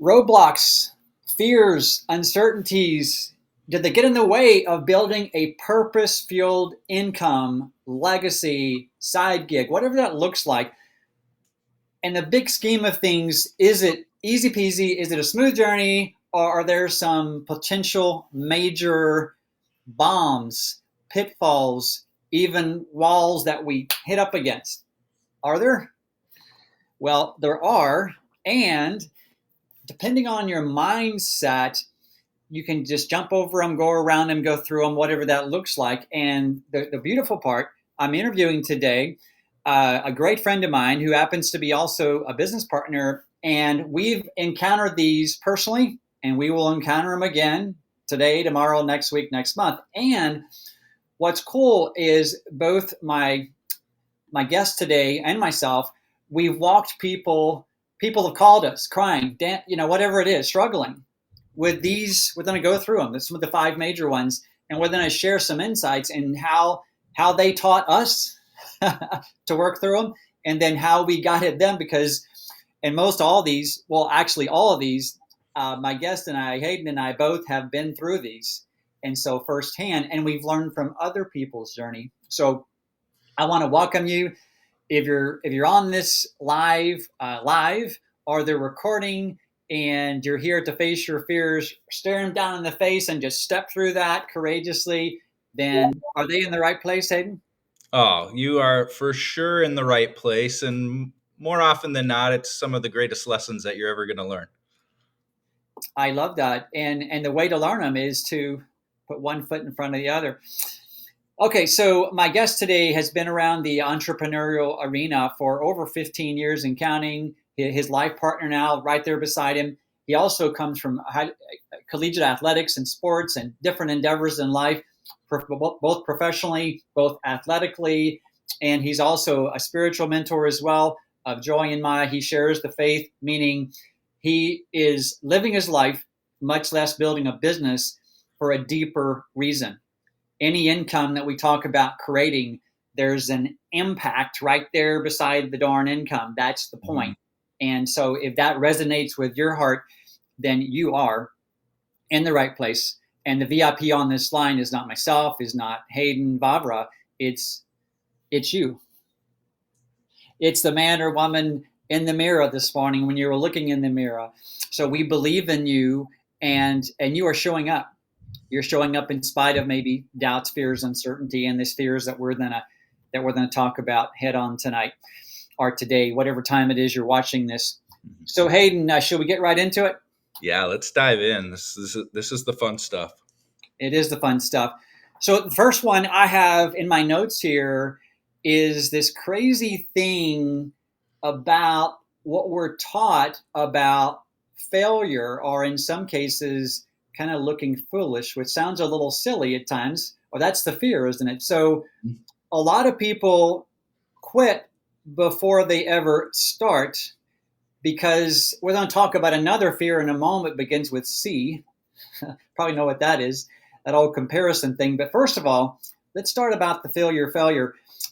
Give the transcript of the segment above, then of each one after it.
Roadblocks, fears, uncertainties, did they get in the way of building a purpose fueled income, legacy, side gig, whatever that looks like? In the big scheme of things, is it easy peasy? Is it a smooth journey? Or are there some potential major bombs, pitfalls, even walls that we hit up against? Are there? Well, there are. And depending on your mindset, you can just jump over them, go around them, go through them, whatever that looks like. And the beautiful part, I'm interviewing today a great friend of mine who happens to be also a business partner. And we've encountered these personally, and we will encounter them again today, tomorrow, next week, next month. And what's cool is both my guest today and myself, we've walked people have called us crying, whatever it is, struggling with these. We're going to go through them. This is with the five major ones, and we're going to share some insights in how they taught us to work through them, and then how we got at them. Because in most all these, well, actually all of these, my guest and I, Hayden and I, both have been through these, and so firsthand, and we've learned from other people's journey. So I want to welcome you. If you're on this live or they're recording and you're here to face your fears, stare them down in the face and just step through that courageously, then are they in the right place, Hayden? Oh, you are for sure in the right place. And more often than not, it's some of the greatest lessons that you're ever going to learn. I love that. And the way to learn them is to put one foot in front of the other. Okay, so my guest today has been around the entrepreneurial arena for over 15 years and counting. His life partner now right there beside him. He also comes from collegiate athletics and sports and different endeavors in life, both professionally, both athletically, and he's also a spiritual mentor as well of Joy and Maya. He shares the faith, meaning he is living his life, much less building a business, for a deeper reason. Any income that we talk about creating, there's an impact right there beside the darn income. That's the point. And so if that resonates with your heart, then you are in the right place. And the VIP on this line is not myself, is not Hayden Vavra. It's you. It's the man or woman in the mirror this morning when you were looking in the mirror. So we believe in you, and you are showing up. You're showing up in spite of maybe doubts, fears, uncertainty, and these fears that we're gonna talk about head on tonight or today, whatever time it is you're watching this. So Hayden, should we get right into it? Yeah, let's dive in. This is the fun stuff. It is the fun stuff. So the first one I have in my notes here is this crazy thing about what we're taught about failure, or in some cases, kind of looking foolish, which sounds a little silly at times. Or that's the fear, isn't it? So a lot of people quit before they ever start, because we're going to talk about another fear in a moment, begins with C. Probably know what that is, that old comparison thing. But first of all, let's start about the failure,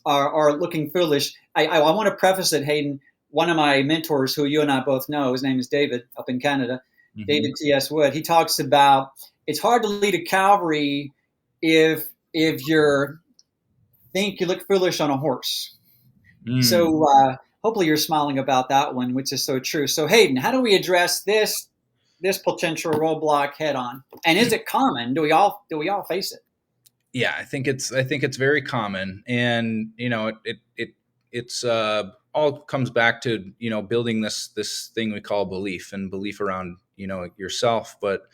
or looking foolish. I want to preface it, Hayden. One of my mentors, who you and I both know, his name is David up in Canada, David T.S. Wood. He talks about it's hard to lead a cavalry if you think you look foolish on a horse. So hopefully you're smiling about that one, which is so true. So Hayden, how do we address this potential roadblock head on? And is it common? Do we all face it? Yeah, I think it's very common, and it's all comes back to building this thing we call belief, and belief around yourself. But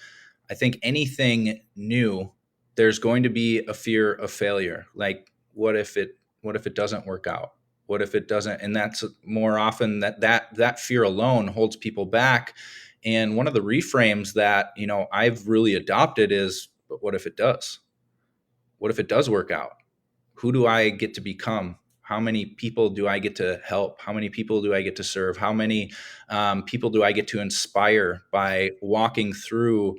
I think anything new, there's going to be a fear of failure. Like, what if it doesn't work out? What if it doesn't? And that's more often that fear alone holds people back. And one of the reframes that I've really adopted is, but what if it does? What if it does work out? Who do I get to become? How many people do I get to help? How many people do I get to serve? How many people do I get to inspire by walking through,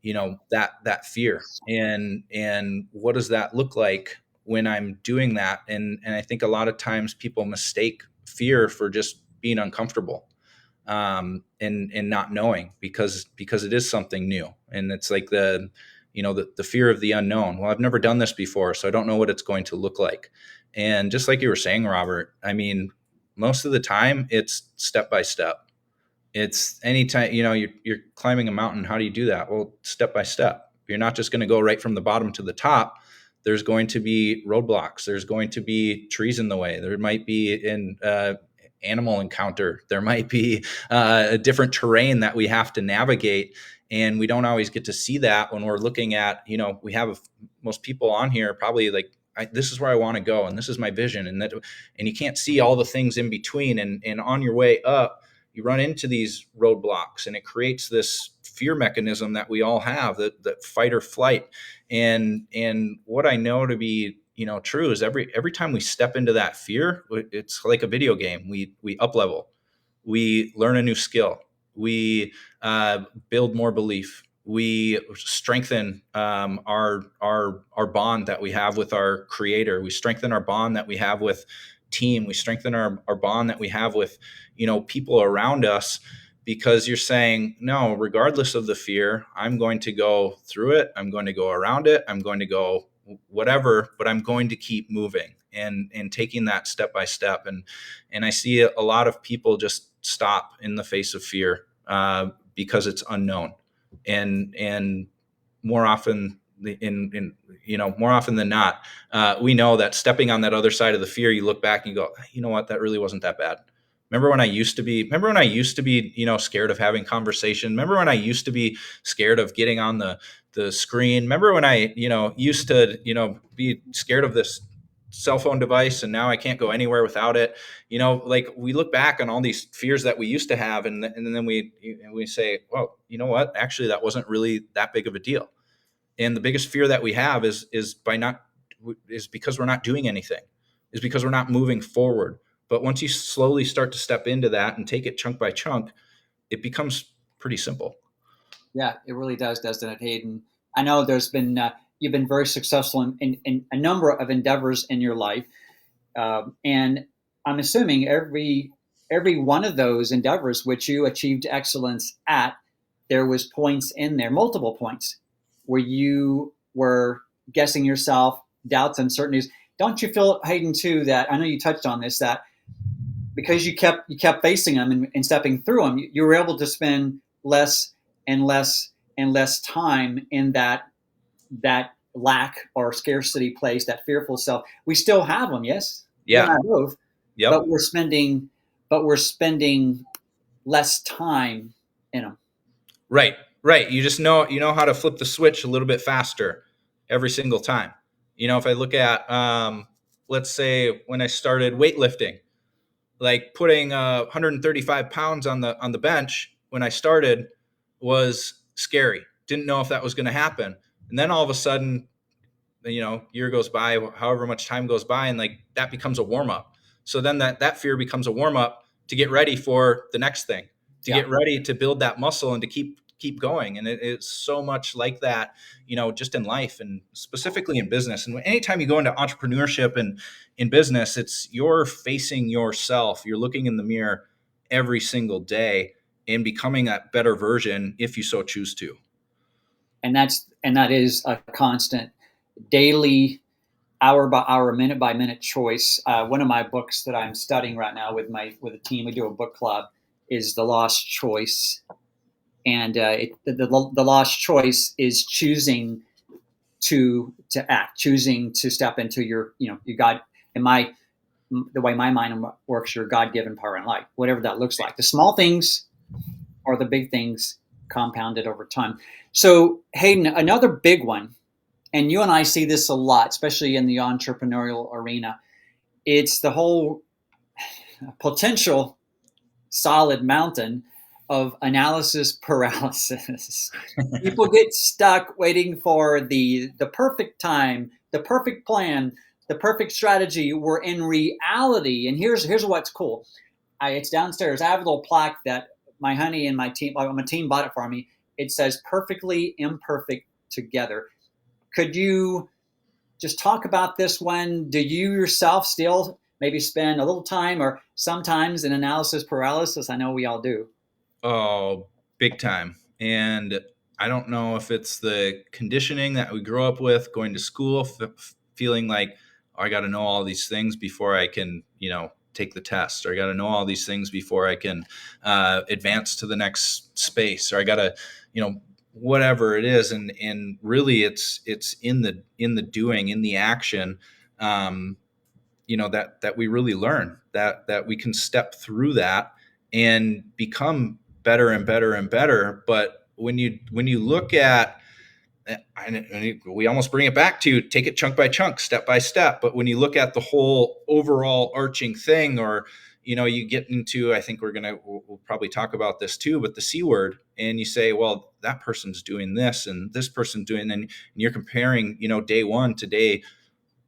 that fear? And what does that look like when I'm doing that? And I think a lot of times people mistake fear for just being uncomfortable. and not knowing because it is something new, and it's like the fear of the unknown. Well, I've never done this before, so I don't know what it's going to look like. And just like you were saying, Robert, I mean, most of the time it's step by step. It's anytime, you're climbing a mountain. How do you do that? Well, step by step. You're not just going to go right from the bottom to the top. There's going to be roadblocks. There's going to be trees in the way. There might be an animal encounter. There might be a different terrain that we have to navigate. And we don't always get to see that when we're looking at, we have most people on here probably like, this is where I want to go, and this is my vision. And you can't see all the things in between. And on your way up, you run into these roadblocks, and it creates this fear mechanism that we all have, that fight or flight. And what I know to be true is every time we step into that fear, it's like a video game. We up level, we learn a new skill, we build more belief, we strengthen our bond that we have with our creator, we strengthen our bond that we have with team, we strengthen our bond that we have with people around us, because you're saying, no, regardless of the fear, I'm going to go through it, I'm going to go around it, I'm going to go whatever, but I'm going to keep moving and taking that step by step. And I see a lot of people just stop in the face of fear because it's unknown. And more often more often than not, we know that stepping on that other side of the fear, you look back and you go, you know what, that really wasn't that bad. Remember when I used to be scared of having conversation? Remember when I used to be scared of getting on the screen? Remember when I, used to, be scared of this cell phone device, and now I can't go anywhere without it? Like, we look back on all these fears that we used to have, and then we say, well, you know what? Actually, that wasn't really that big of a deal. And the biggest fear that we have is because we're not doing anything, is because we're not moving forward. But once you slowly start to step into that and take it chunk by chunk, it becomes pretty simple. Yeah, it really does, doesn't it, Hayden? I know you've been very successful in a number of endeavors in your life, and I'm assuming every one of those endeavors which you achieved excellence at, there was points in there, multiple points, where you were guessing yourself, doubts, uncertainties. Don't you feel, Hayden, too, that I know you touched on this, that because you kept facing them and stepping through them, you were able to spend less and less and less time in that lack or scarcity place, that fearful self. We still have them, yes, you and Yeah. I both, Yep. but we're spending less time in them. Right. Right. You know how to flip the switch a little bit faster every single time. If I look at, let's say when I started weightlifting, like putting 135 pounds on the bench when I started was scary. Didn't know if that was going to happen. And then all of a sudden, year goes by, however much time goes by, and like that becomes a warm up. So then that fear becomes a warm up to get ready for the next thing, to Yeah. get ready to build that muscle and to keep going. And it's so much like that, just in life and specifically in business. And anytime you go into entrepreneurship and in business, it's you're facing yourself. You're looking in the mirror every single day and becoming a better version if you so choose to. And that is a constant, daily, hour by hour, minute by minute choice. One of my books that I'm studying right now with a team, we do a book club, is The Lost Choice. And the lost choice is choosing to act, choosing to step into your God. And the way my mind works, your God-given power and light, whatever that looks like. The small things or the big things compounded over time. So, Hayden, another big one, and you and I see this a lot, especially in the entrepreneurial arena. It's the whole potential solid mountain of analysis paralysis. People get stuck waiting for the perfect time, the perfect plan, the perfect strategy. Where in reality, and here's what's cool. It's downstairs. I have a little plaque that my honey and my team bought it for me. It says "Perfectly Imperfect Together." Could you just talk about this one? Do you yourself still maybe spend a little time or sometimes in analysis paralysis? I know we all do. Oh, big time. And I don't know if it's the conditioning that we grow up with, going to school, feeling like, oh, I got to know all these things before I can, take the test, or I got to know all these things before I can advance to the next space, or I got to, whatever it is. And really, it's in the doing, in the action. Um, that we really learn, that we can step through that and become better and better and better. But when you look at, and we almost bring it back to take it chunk by chunk, step by step. But when you look at the whole overall arching thing, or you get into, I think we'll probably talk about this too, but the C word, and you say, well, that person's doing this and this person's doing, and you're comparing, day one to day,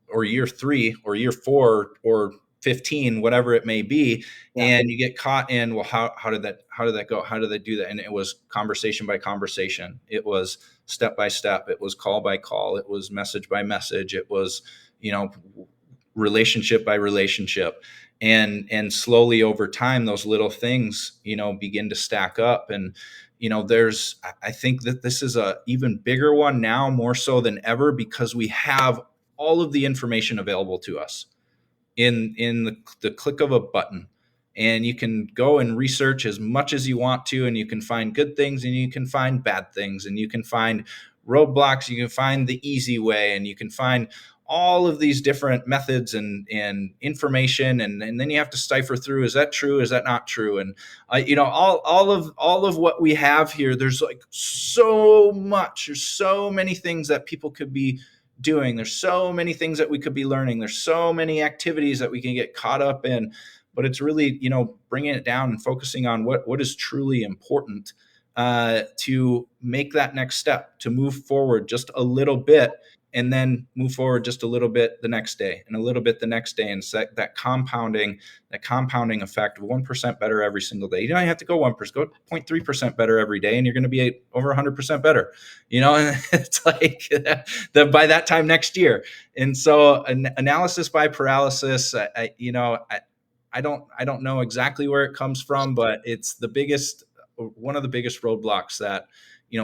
or year 3 or year 4 or 15, whatever it may be. Yeah. And you get caught in, well, how did that go? How did they do that? And it was conversation by conversation. It was step by step. It was call by call. It was message by message. It was, you know, relationship by relationship. And slowly over time, those little things, begin to stack up. And, I think that this is a even bigger one now, more so than ever, because we have all of the information available to us in the click of a button. And you can go and research as much as you want to, and you can find good things and you can find bad things, and you can find roadblocks, you can find the easy way, and you can find all of these different methods and information, and then you have to cipher through, is that true, is that not true? And all of what we have here, there's like so much, there's so many things that people could be doing, there's so many things that we could be learning, there's so many activities that we can get caught up in. But it's really, bringing it down and focusing on what is truly important, to make that next step, to move forward just a little bit, and then move forward just a little bit the next day, and a little bit the next day, and set that compounding effect of 1% better every single day. You don't have to go 1%, go 0.3% better every day, and you're going to be over 100% better. And it's like by that time next year. And so, analysis by paralysis, I don't know exactly where it comes from, but it's one of the biggest roadblocks that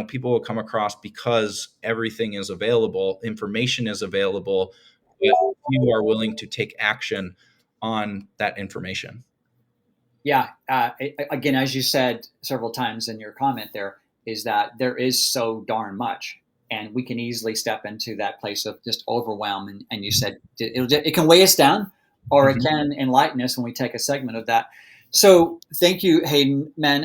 people will come across, because everything is available, information is available, if you are willing to take action on that information. Yeah. Again, as you said several times in your comment, there is that there is so darn much, and we can easily step into that place of just overwhelm. And you said it can weigh us down, or it can enlighten us when we take a segment of that. So thank you, Hayden. Man,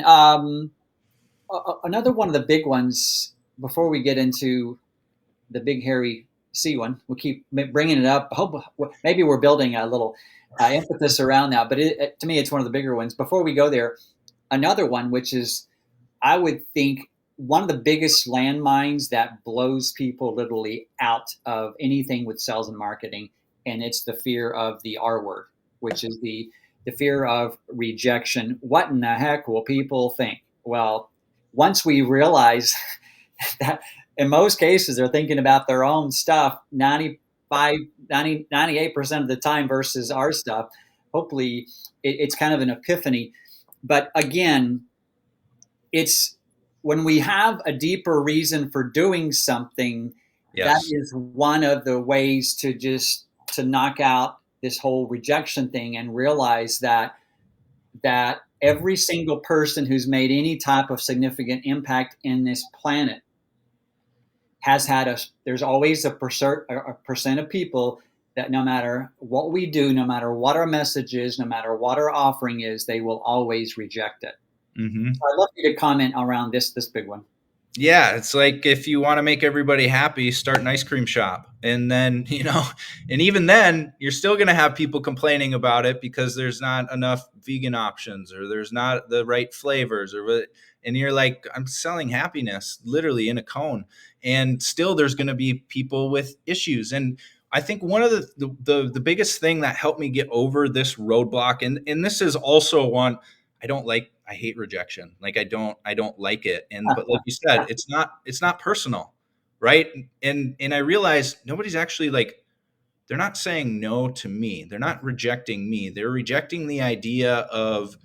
another one of the big ones before we get into the big hairy C one. We keep bringing it up. Hope maybe we're building a little emphasis around that, but to me, it's one of the bigger ones. Before we go there, another one, which is, I would think, one of the biggest landmines that blows people literally out of anything with sales and marketing, and it's the fear of the R word, which is the fear of rejection. What in the heck will people think? Well, once we realize that in most cases they're thinking about their own stuff 98% of the time versus our stuff, hopefully it's kind of an epiphany. But again, it's when we have a deeper reason for doing something, that Yes. is one of the ways to knock out this whole rejection thing, and realize that every single person who's made any type of significant impact in this planet has had there's always a percent of people that no matter what we do, no matter what our message is, no matter what our offering is, they will always reject it. Mm-hmm. So I'd love you to comment around this big one. Yeah, it's like, if you want to make everybody happy, start an ice cream shop. And then, and even then, you're still going to have people complaining about it because there's not enough vegan options, or there's not the right flavors, and you're like, I'm selling happiness literally in a cone. And still there's going to be people with issues. And I think one of the biggest thing that helped me get over this roadblock, and this is also one, I hate rejection. Like, I don't like it. But like you said, it's not personal. Right. And I realized nobody's actually, like, they're not saying no to me. They're not rejecting me. They're rejecting the idea of,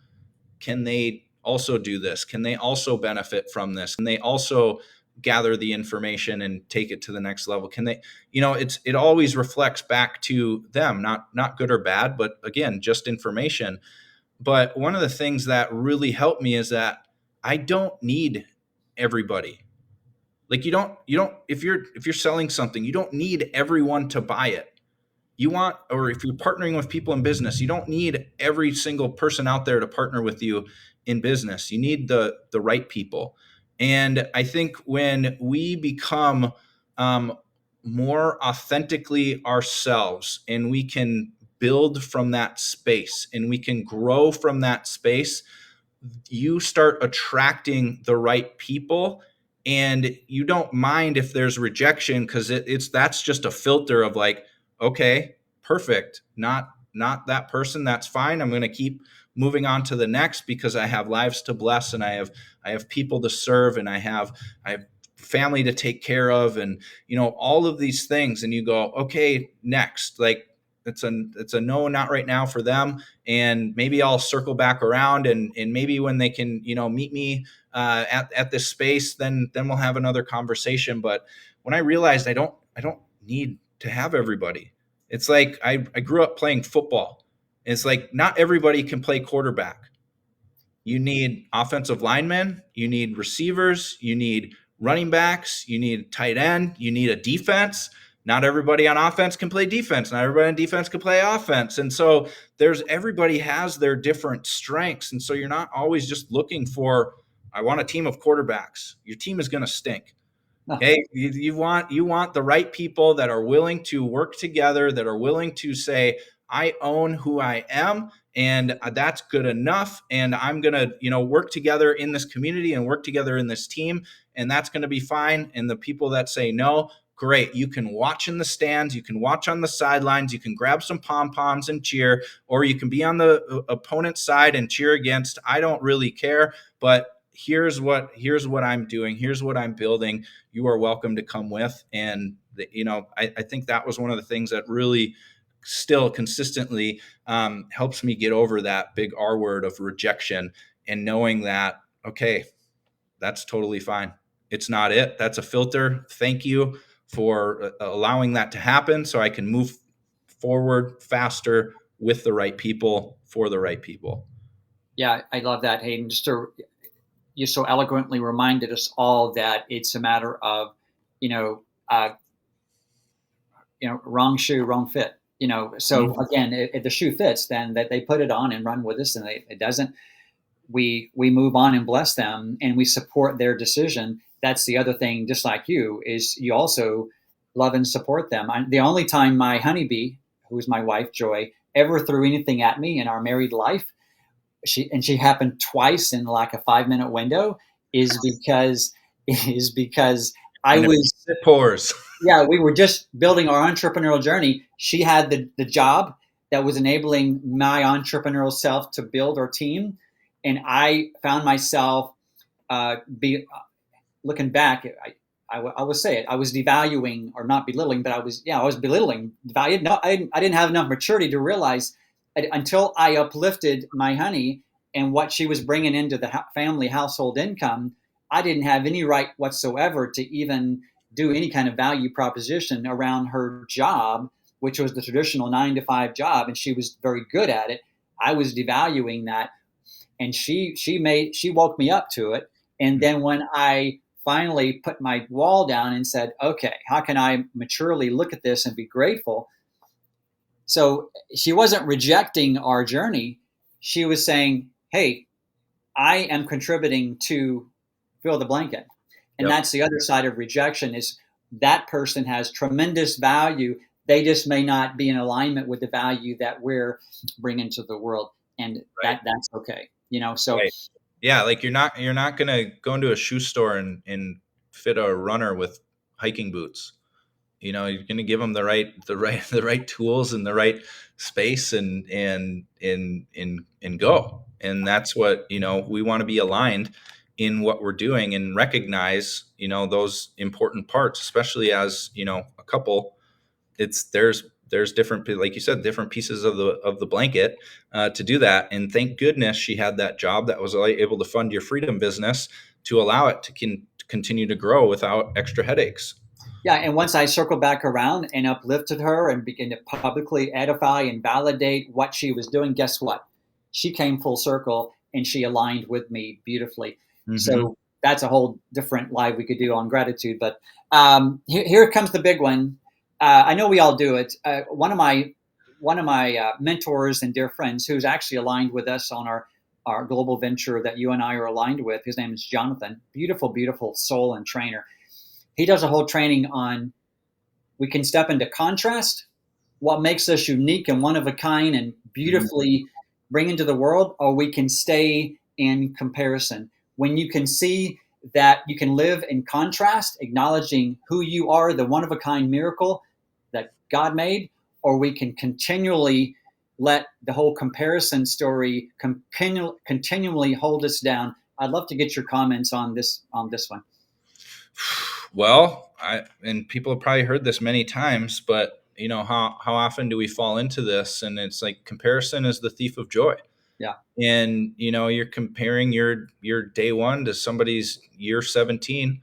can they also do this? Can they also benefit from this? Can they also gather the information and take it to the next level? Can they, it always reflects back to them, not good or bad, but again, just information. But one of the things that really helped me is that I don't need everybody. Like if you're selling something, you don't need everyone to buy it. Or if you're partnering with people in business, you don't need every single person out there to partner with you in business. You need the right people. And I think when we become more authentically ourselves, and we can build from that space and we can grow from that space, you start attracting the right people, and you don't mind if there's rejection, because it's that's just a filter of like, okay, perfect, not that person, that's fine, I'm going to keep moving on to the next, because I have lives to bless, and I have people to serve, and I have family to take care of, and all of these things. And you go, okay, next. Like, it's a no, not right now for them, and maybe I'll circle back around, and maybe when they can meet me at this space, then we'll have another conversation. But when I realized I don't need to have everybody, it's like I grew up playing football. It's like not everybody can play quarterback. You need offensive linemen, you need receivers, you need running backs, you need tight end, you need a defense. Not everybody on offense can play defense. Not everybody on defense can play offense. And so everybody has their different strengths. And so you're not always just looking for, I want a team of quarterbacks. Your team is going to stink. Okay, you want the right people that are willing to work together, that are willing to say, I own who I am, and that's good enough. And I'm gonna, work together in this community and work together in this team, and that's gonna be fine. And the people that say no, great. You can watch in the stands, you can watch on the sidelines, you can grab some pom poms and cheer, or you can be on the opponent's side and cheer against. I don't really care, but here's what I'm doing. Here's what I'm building. You are welcome to come with. And I think that was one of the things that really still consistently helps me get over that big R word of rejection, and knowing that, okay, that's totally fine. It's not it. That's a filter. Thank you for allowing that to happen, so I can move forward faster with the right people for the right people. Yeah, I love that, Hayden. You so eloquently reminded us all that it's a matter of, you know, uh, wrong shoe, wrong fit. So Mhm. again, if the shoe fits, then that they put it on and run with us, and it doesn't, we move on and bless them, and we support their decision. That's the other thing. Just like you, is you also love and support them. The only time my honeybee, who's my wife Joy, ever threw anything at me in our married life, she happened twice in like a 5 minute window, is because I And it was, it pours. yeah, we were just building our entrepreneurial journey. She had the job that was enabling my entrepreneurial self to build our team, and I found myself be looking back. I will say it. I was devaluing, or not belittling, but I was belittling. I didn't have enough maturity to realize until I uplifted my honey and what she was bringing into the family household income. I didn't have any right whatsoever to even do any kind of value proposition around her job, which was the traditional 9 to 5 job, and she was very good at it. I was devaluing that, and she woke me up to it. And then when I finally put my wall down and said, okay, how can I maturely look at this and be grateful? So she wasn't rejecting our journey. She was saying, hey, I am contributing to fill the blanket. And Yep. that's the other side of rejection, is that person has tremendous value. They just may not be in alignment with the value that we're bringing to the world. And Right. that's okay. So Right. Yeah, like you're not gonna go into a shoe store and fit a runner with hiking boots. You're gonna give them the right tools and the right space, and go. And that's what we want to be aligned in what we're doing, and recognize those important parts, especially as a couple. There's there's different, like you said, different pieces of the blanket to do that. And thank goodness she had that job that was able to fund your freedom business to allow it to continue to grow without extra headaches. Yeah, and once I circled back around and uplifted her and began to publicly edify and validate what she was doing, guess what? She came full circle and she aligned with me beautifully. Mm-hmm. So that's a whole different live we could do on gratitude. But here comes the big one. I know we all do it. One of my mentors and dear friends, who's actually aligned with us on our global venture that you and I are aligned with. His name is Jonathan. Beautiful, beautiful soul and trainer. He does a whole training on we can step into contrast, what makes us unique and one of a kind and beautifully bring into the world, or we can stay in comparison. When you can see that you can live in contrast, acknowledging who you are, the one of a kind miracle that God made, or we can continually let the whole comparison story continually hold us down. I'd love to get your comments on this one. Well, and people have probably heard this many times, but how often do we fall into this? And it's like comparison is the thief of joy. Yeah. And you're comparing your day one to somebody's year 17.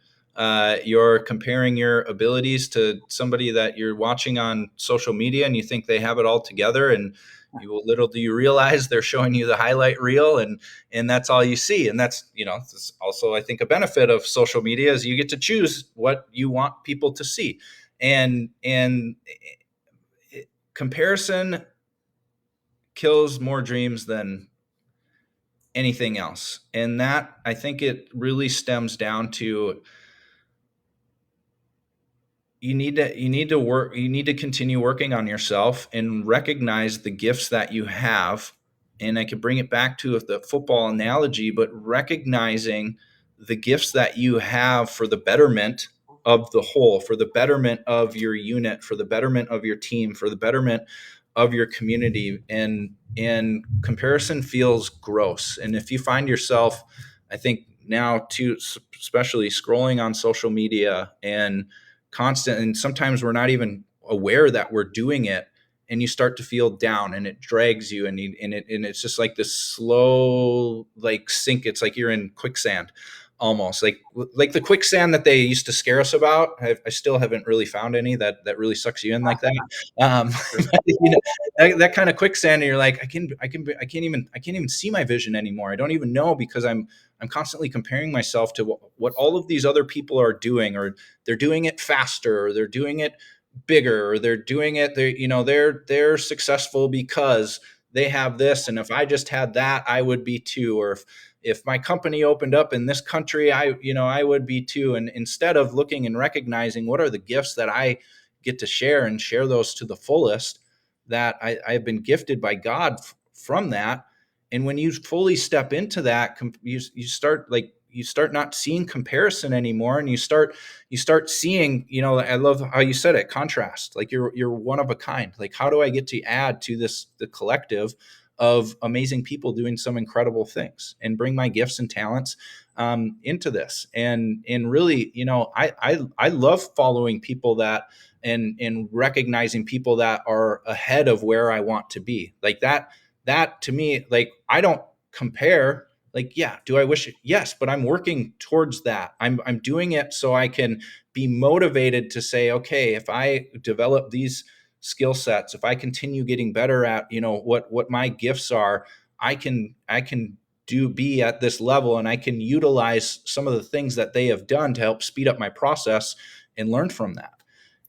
You're comparing your abilities to somebody that you're watching on social media, and you think they have it all together, and little do you realize they're showing you the highlight reel, and that's all you see. And that's this also, I think, a benefit of social media is you get to choose what you want people to see. And comparison kills more dreams than anything else. And that, I think, it really stems down to you need to work, you need to continue working on yourself and recognize the gifts that you have. And I could bring it back to the football analogy, but recognizing the gifts that you have for the betterment of the whole, for the betterment of your unit, for the betterment of your team, for the betterment of your community. And comparison feels gross. And if you find yourself, I think now too, especially scrolling on social media and constant, and sometimes we're not even aware that we're doing it, and you start to feel down and it drags you, and it's just like this slow like sink. It's like you're in quicksand, almost like the quicksand that they used to scare us about. I still haven't really found any that really sucks you in like that. But, that kind of quicksand, and you're like, I can't even see my vision anymore. I don't even know, because I'm constantly comparing myself to what all of these other people are doing, or they're doing it faster, or they're doing it bigger, or they're doing it, they're successful because they have this, and if I just had that, I would be too. Or if my company opened up in this country, I would be too. And instead of looking and recognizing what are the gifts that I get to share, and share those to the fullest, that I've been gifted by God from that. And when you fully step into that, you start not seeing comparison anymore, and you start seeing, I love how you said it, contrast. Like you're one of a kind. Like, how do I get to add to the collective of amazing people doing some incredible things, and bring my gifts and talents into this? And really, I love following people that, and recognizing people that are ahead of where I want to be. Like that to me, like, I don't compare. Like, yeah, do I wish it? Yes, but I'm working towards that. I'm doing it so I can be motivated to say, okay, if I develop these skill sets, if I continue getting better at, what my gifts are, I can be at this level, and I can utilize some of the things that they have done to help speed up my process and learn from that.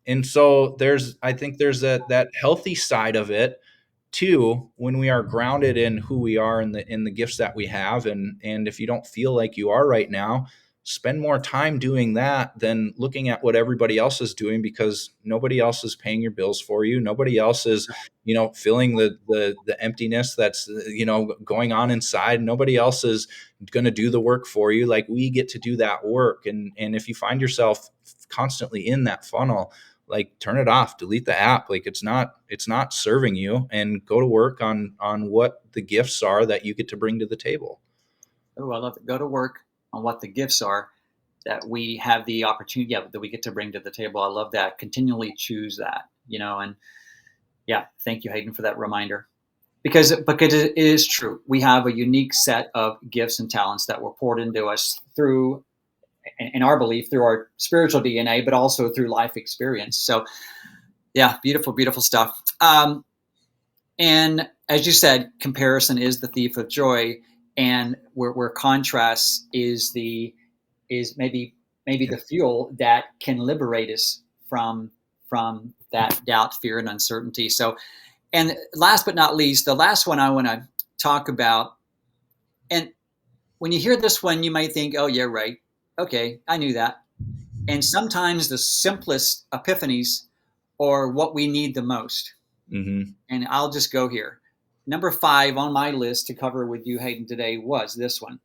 And so I think there's that healthy side of it too, when we are grounded in who we are, and the gifts that we have. And if you don't feel like you are right now, spend more time doing that than looking at what everybody else is doing, because nobody else is paying your bills for you. Nobody else is, filling the emptiness that's, going on inside. Nobody else is going to do the work for you. Like, we get to do that work. And if you find yourself constantly in that funnel, like, turn it off, delete the app. Like, it's not serving you, and go to work on what the gifts are that you get to bring to the table. Oh, I love it. Go to work on what the gifts are that we have the opportunity, that we get to bring to the table. I love that. Continually choose that, and Yeah, thank you, Hayden, for that reminder. Because it is true, we have a unique set of gifts and talents that were poured into us through, in our belief, through our spiritual DNA, but also through life experience. So, yeah, beautiful, beautiful stuff. And as you said, comparison is the thief of joy, and where contrast is maybe the fuel that can liberate us from that doubt, fear, and uncertainty. So, and last but not least, the last one I want to talk about, and when you hear this one, you might think, "Oh yeah, right, okay, I knew that." And sometimes the simplest epiphanies are what we need the most. Mm-hmm. And I'll just go here. Number 5 on my list to cover with you, Hayden, today was this one: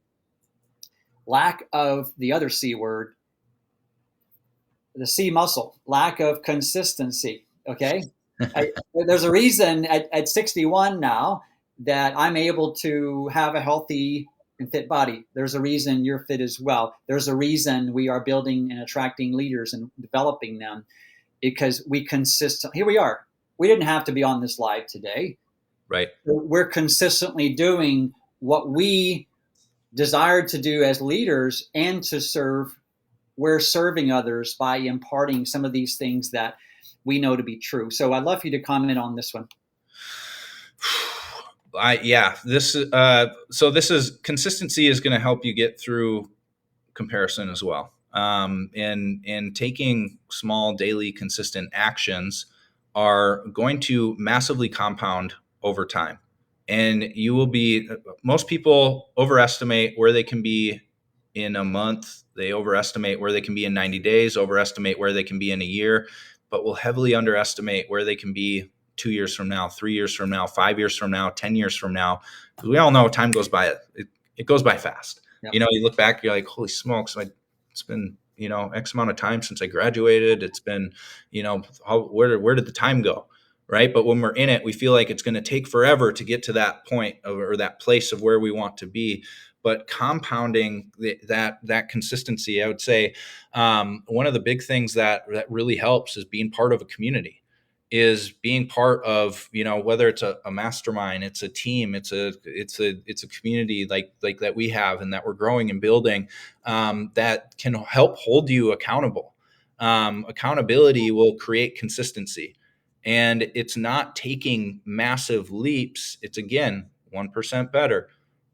lack of the other C word, the C muscle, lack of consistency. Okay. There's a reason at 61 now that I'm able to have a healthy and fit body. There's a reason you're fit as well. There's a reason we are building and attracting leaders and developing them, because here we are. We didn't have to be on this live today. Right. We're consistently doing what we desired to do as leaders, and to serve. We're serving others by imparting some of these things that we know to be true. So I'd love for you to comment on this one. This is consistency is going to help you get through comparison as well. And taking small daily consistent actions are going to massively compound over time. And you will be, most people overestimate where they can be in a month. They overestimate where they can be in 90 days, overestimate where they can be in a year, but will heavily underestimate where they can be 2 years from now, 3 years from now, 5 years from now, 10 years from now. Because we all know time goes by, it goes by fast. Yep. You look back, you're like, holy smokes, it's been, X amount of time since I graduated. It's been, where did the time go? Right. But when we're in it, we feel like it's going to take forever to get to that point or that place of where we want to be. But compounding that consistency, I would say, one of the big things that really helps is being part of a community, is being part of, whether it's a mastermind, it's a team, it's a community like that we have and that we're growing and building, that can help hold you accountable. Accountability will create consistency, and it's not taking massive leaps. It's, again, 1% better,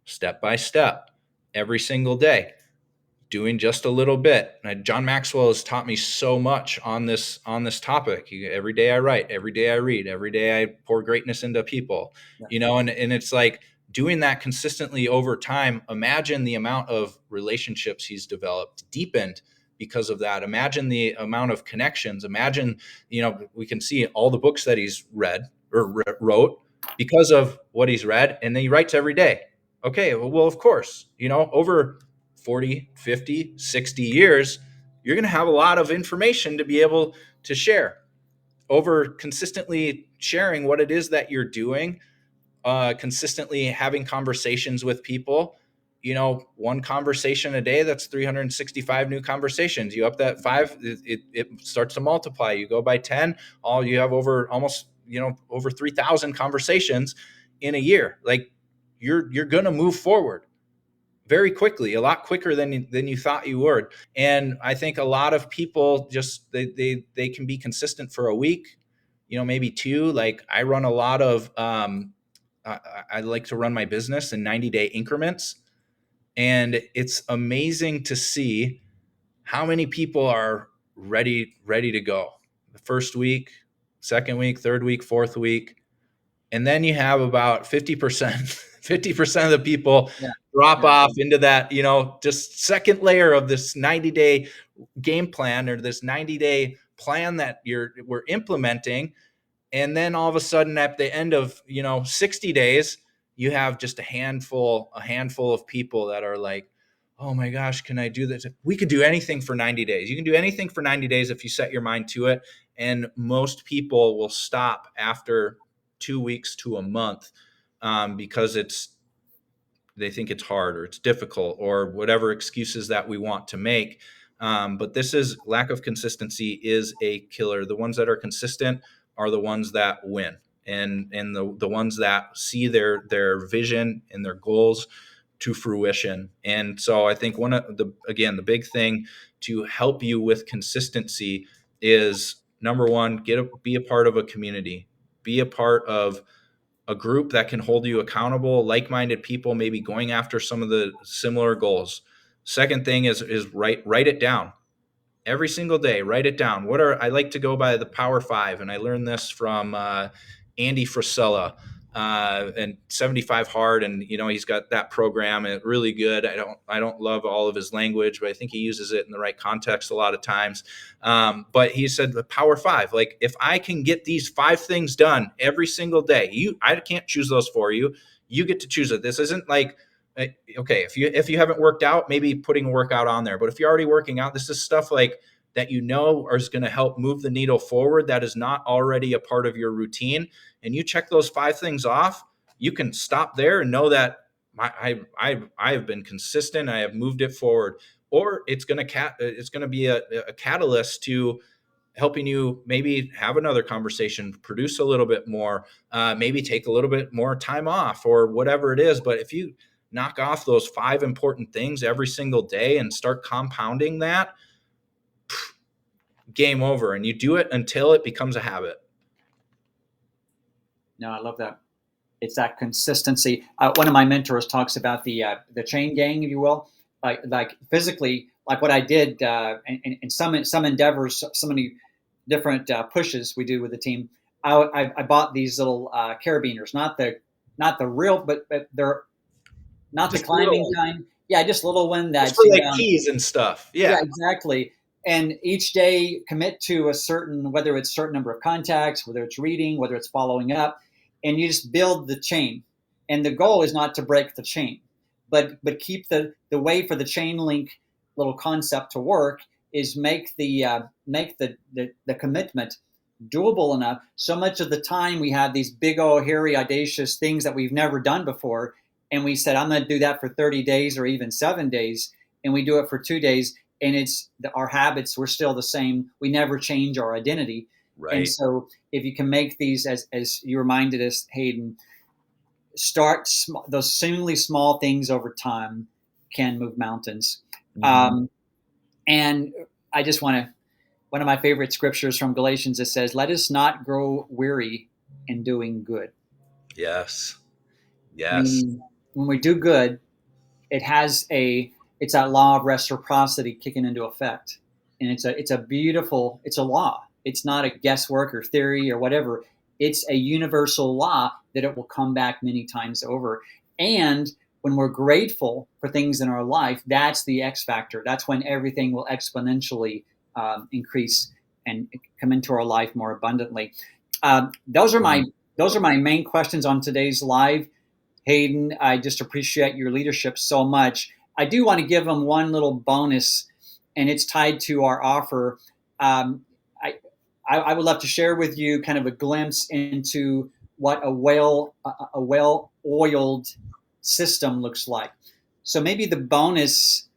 step by step, every single day, doing just a little bit. John Maxwell has taught me so much on this topic. Every day I write, every day I read, every day I pour greatness into people. Yeah. And it's like doing that consistently over time. Imagine the amount of relationships he's developed, deepened because of that. Imagine the amount of connections. Imagine, we can see all the books that he's read or wrote because of what he's read, and then he writes every day. Okay, well, of course, over 40, 50, 60 years, you're going to have a lot of information to be able to share. Over consistently sharing what it is that you're doing, consistently having conversations with people, one conversation a day, that's 365 new conversations. You up that 5, it starts to multiply. You go by 10, all you have over almost, over 3,000 conversations in a year. Like, you're going to move forward very quickly, a lot quicker than you thought you would. And I think a lot of people just they can be consistent for a week, maybe 2. Like, I run a lot of I like to run my business in 90-day increments, and it's amazing to see how many people are ready to go the first week, second week, third week, fourth week. And then you have about 50%, 50% of the people Yeah. drop Yeah. off into that, just second layer of this 90-day game plan, or this 90-day plan that we're implementing. And then all of a sudden, at the end of, 60 days, you have just a handful of people that are like, oh my gosh, can I do this? We could do anything for 90 days. You can do anything for 90 days if you set your mind to it. And most people will stop after 2 weeks to a month, because they think it's hard or it's difficult or whatever excuses that we want to make. But this is lack of consistency is a killer. The ones that are consistent are the ones that win. and the ones that see their vision and their goals to fruition. And so I think one of the big thing to help you with consistency is, number one, be a part of a community, be a part of a group that can hold you accountable, like-minded people, maybe going after some of the similar goals. Second thing is write it down. Every single day, write it down. I like to go by the Power Five, and I learned this from Andy Frisella and 75 Hard, and he's got that program. It's really good. I don't love all of his language, but I think he uses it in the right context a lot of times. But he said the Power Five. Like, if I can get these 5 things done every single day, I can't choose those for you. You get to choose it. This isn't like, okay, if you haven't worked out, maybe putting a workout on there. But if you're already working out, this is stuff like that is going to help move the needle forward, that is not already a part of your routine. And you check those 5 things off, you can stop there and know that I have been consistent. I have moved it forward. Or it's going to be a catalyst to helping you maybe have another conversation, produce a little bit more, maybe take a little bit more time off, or whatever it is. But if you knock off those 5 important things every single day and start compounding that, game over. And you do it until it becomes a habit. No, I love that. It's that consistency. One of my mentors talks about the chain gang, if you will, like physically, like what I did in some endeavors, so many different pushes we do with the team. I bought these little carabiners, not the real, but they're not the Just climbing little, kind. Yeah, just little one that just for like keys and stuff. Yeah, exactly. And each day commit to a certain, whether it's a certain number of contacts, whether it's reading, whether it's following up, and you just build the chain. And the goal is not to break the chain, but keep the way for the chain link little concept to work is make the commitment doable enough. So much of the time we have these big old hairy audacious things that we've never done before, and we said, I'm going to do that for 30 days or even 7 days, and we do it for 2 days, and our habits were still the same. We never change our identity. Right. And so if you can make these, as you reminded us, Hayden, start those seemingly small things over time can move mountains. Mm-hmm. And I just want to, one of my favorite scriptures from Galatians, it says, let us not grow weary in doing good. Yes. Meaning, when we do good, it's that law of reciprocity kicking into effect. And it's a law. It's not a guesswork or theory or whatever. It's a universal law that it will come back many times over. And when we're grateful for things in our life, that's the X factor. That's when everything will exponentially increase and come into our life more abundantly. Those are my main questions on today's live. Hayden, I just appreciate your leadership so much. I do want to give them one little bonus, and it's tied to our offer. I would love to share with you kind of a glimpse into what a well-oiled system looks like. So maybe the bonus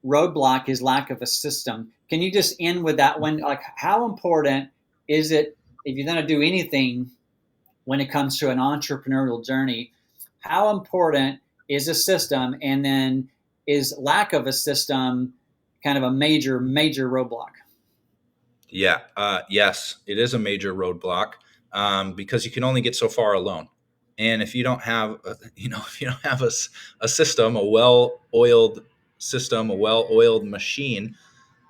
roadblock is lack of a system. Can you just end with that one? Like, how important is it, if you're going to do anything when it comes to an entrepreneurial journey, how important is a system? And then is lack of a system kind of a major roadblock? Yeah. Yes, it is a major roadblock because you can only get so far alone. And if you don't have, a system, a well-oiled system, a well-oiled machine,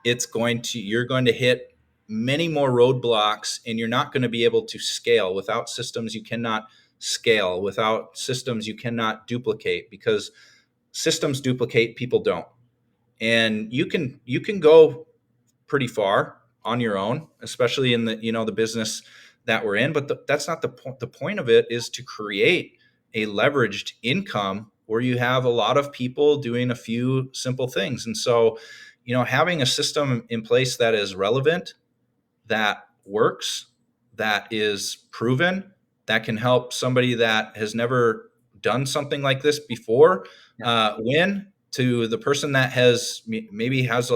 you're going to hit many more roadblocks, and you're not going to be able to scale. Without systems, you cannot scale. Without systems, you cannot duplicate, because systems duplicate, people don't. And you can go pretty far on your own, especially in the business that we're in. But that's not the point. The point of it is to create a leveraged income where you have a lot of people doing a few simple things. And so, having a system in place that is relevant, that works, that is proven, that can help somebody that has never done something like this before win, to the person that maybe has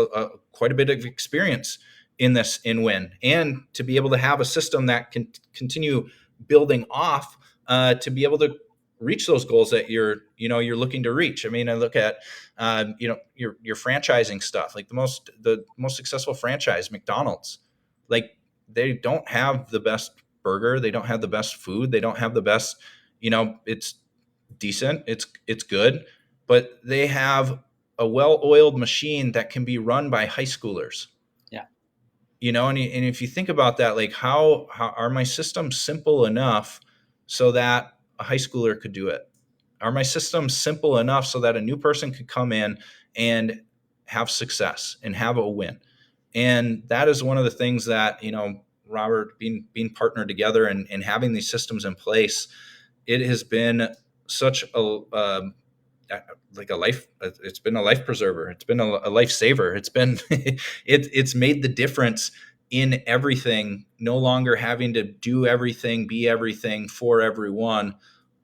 quite a bit of experience in this in win, and to be able to have a system that can continue building off to be able to reach those goals that you're looking to reach. I mean, I look at your franchising stuff, like the most successful franchise, McDonald's. Like, they don't have the best burger, they don't have the best food, they don't have the best, it's decent, it's good, but they have a well-oiled machine that can be run by high schoolers. Yeah. And if you think about that, like, how are my systems simple enough so that a high schooler could do it? Are my systems simple enough so that a new person could come in and have success and have a win? And that is one of the things that, Robert, being partnered together and having these systems in place, it has been such like a life, it's been a life preserver, it's been a lifesaver, it's been it's made the difference in everything. No longer having to do everything, be everything for everyone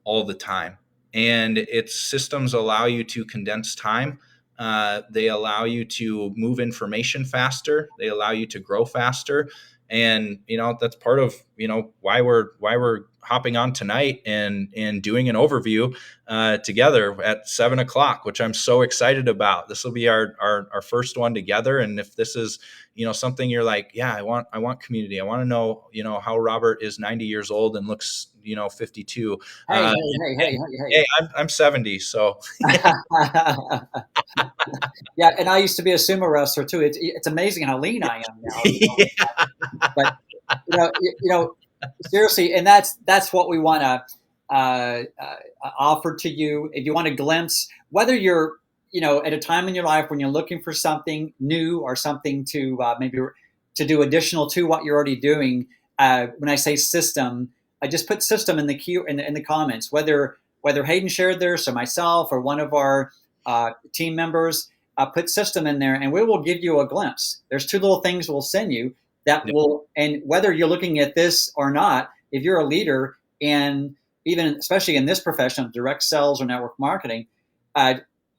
all the time. And its systems allow you to condense time. They allow you to move information faster, they allow you to grow faster. And that's part of why we're hopping on tonight and doing an overview together at 7 o'clock, which I'm so excited about. This will be our first one together. And if this is, something you're like, yeah, I want community. I want to know, how Robert is 90 years old and looks, 52. Hey, Uh, hey, hey, hey, hey, hey, I'm 70. So hey. Yeah, and I used to be a sumo wrestler too. It's amazing how lean I am now. yeah. But seriously, and that's what we want to offer to you. If you want a glimpse, whether you're at a time in your life when you're looking for something new or something to maybe to do additional to what you're already doing. When I say system, I just put system in the queue in the comments. Whether Hayden shared this or myself or one of our team members, put system in there, and we will give you a glimpse. There's two little things we'll send you that will, and whether you're looking at this or not, if you're a leader, and even especially in this profession of direct sales or network marketing,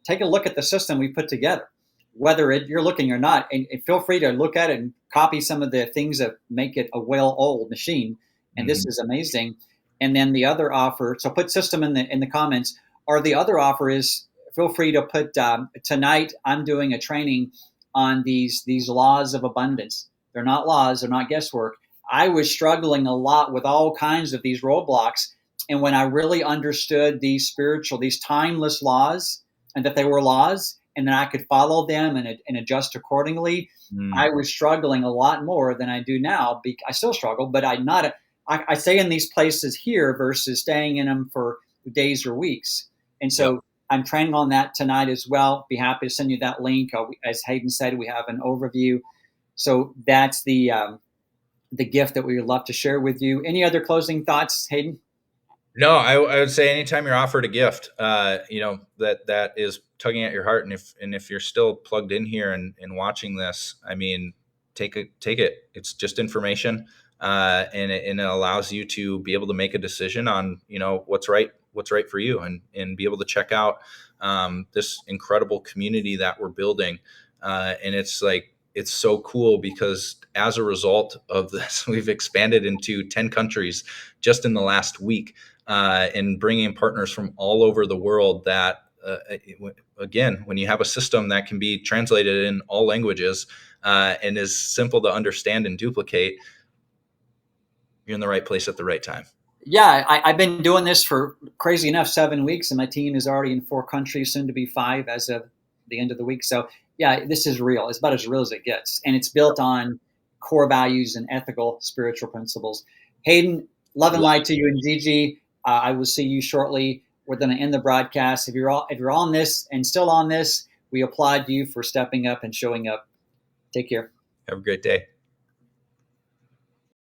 take a look at the system we put together, whether you're looking or not, and feel free to look at it and copy some of the things that make it a well-oiled machine. And this is amazing. And then the other offer, so put system in the comments, or the other offer is feel free to put tonight I'm doing a training on these laws of abundance. They're not laws, they're not guesswork. I was struggling a lot with all kinds of these roadblocks. And when I really understood these timeless laws, and that they were laws, and then I could follow them and adjust accordingly, I was struggling a lot more than I do now. I still struggle, but I stay in these places here versus staying in them for days or weeks. And so I'm training on that tonight as well. Be happy to send you that link. As Hayden said, we have an overview. So that's the gift that we would love to share with you. Any other closing thoughts, Hayden? No, I would say anytime you're offered a gift, that is tugging at your heart, and if you're still plugged in here and watching this, I mean, take it. It's just information, and it allows you to be able to make a decision on what's right for you, and be able to check out this incredible community that we're building, and it's so cool because as a result of this, we've expanded into 10 countries just in the last week. And bringing in partners from all over the world that, again, when you have a system that can be translated in all languages and is simple to understand and duplicate, you're in the right place at the right time. Yeah, I've been doing this for, crazy enough, 7 weeks, and my team is already in 4 countries, soon to be 5 as of the end of the week. So yeah, this is real. It's about as real as it gets. And it's built on core values and ethical, spiritual principles. Hayden, love and light to you, and Gigi. I will see you shortly. We're going to end the broadcast. If you're on this and still on this, we applaud you for stepping up and showing up. Take care. Have a great day.